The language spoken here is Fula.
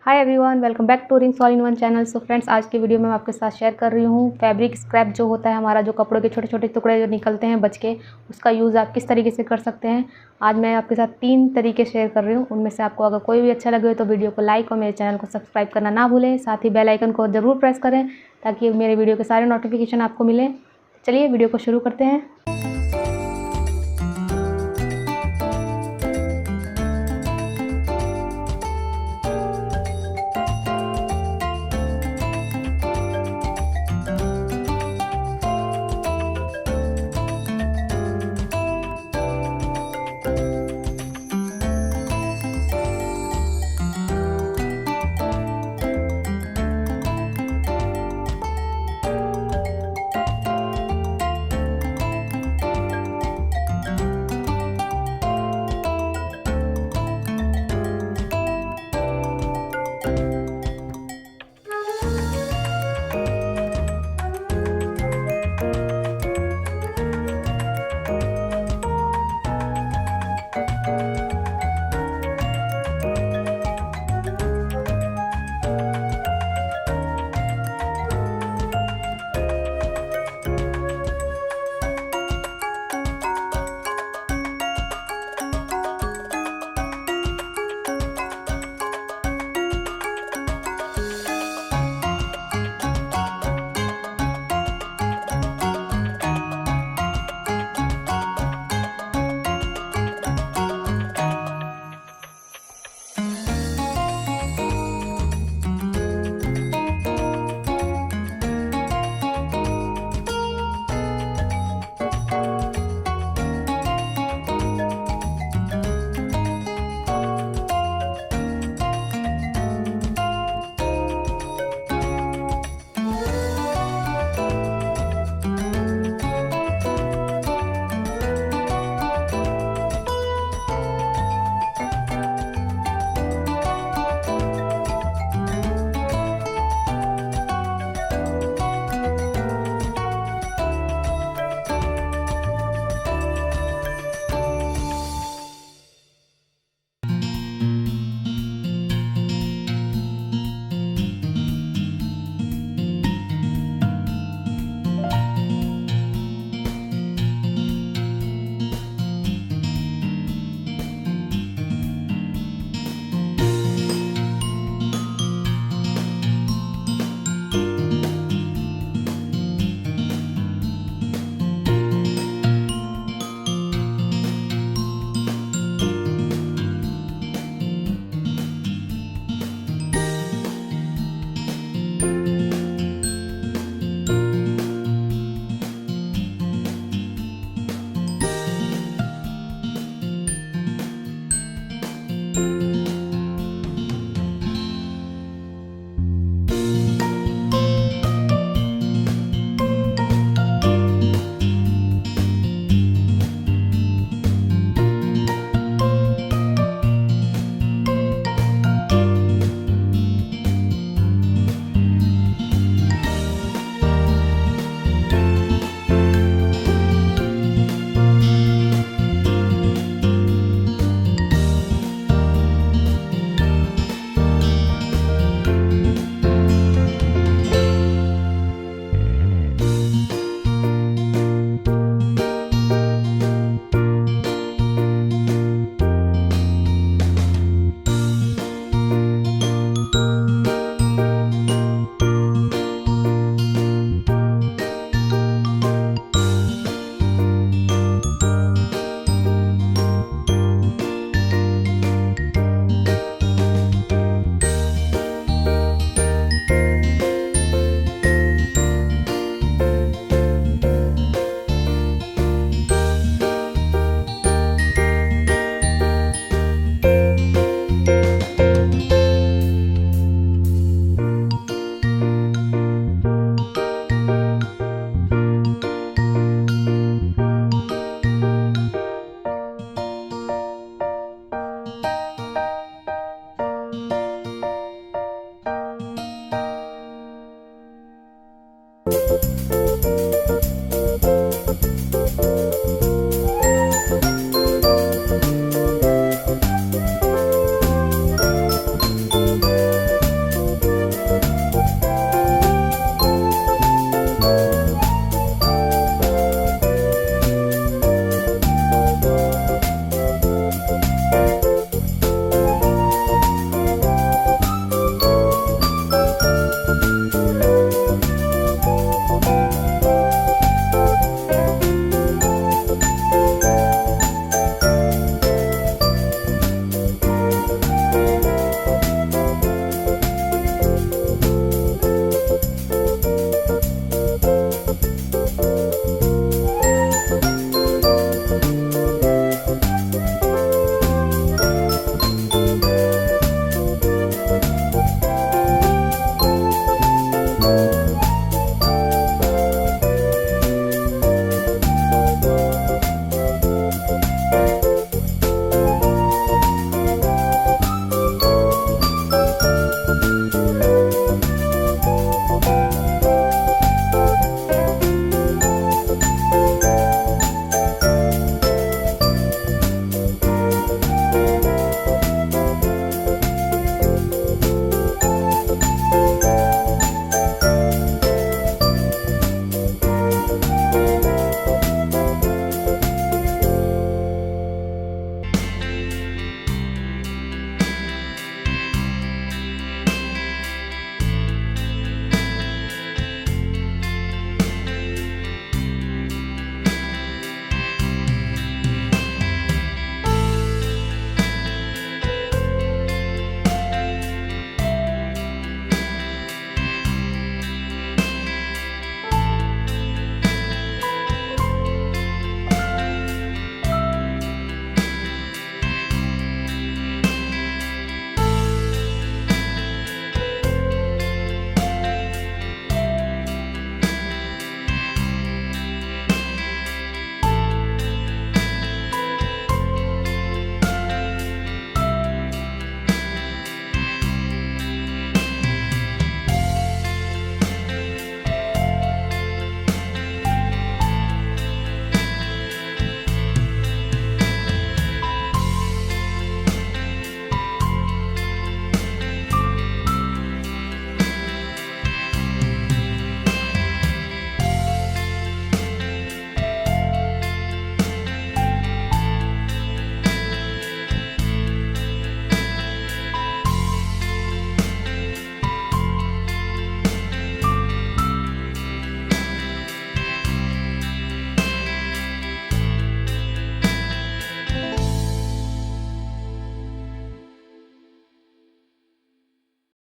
Hi everyone, welcome back to rings all in one channel. So friends, आज की वीडियो में मैं आपके साथ शेयर कर रही हूँ फैब्रिक स्क्रैप जो होता है हमारा, जो कपड़ों के छोटे छोटे टुकड़े जो निकलते हैं बच के, उसका यूज़ आप किस तरीके से कर सकते हैं। आज मैं आपके साथ 3 तरीके शेयर कर रही हूँ। उनमें से आपको अगर कोई भी अच्छा लगे तो वीडियो को लाइक और मेरे चैनल को सब्सक्राइब करना ना भूलें। साथ ही बेल आइकन को ज़रूर प्रेस करें ताकि मेरे वीडियो के सारे नोटिफिकेशन आपको मिलें। चलिए वीडियो को शुरू करते हैं।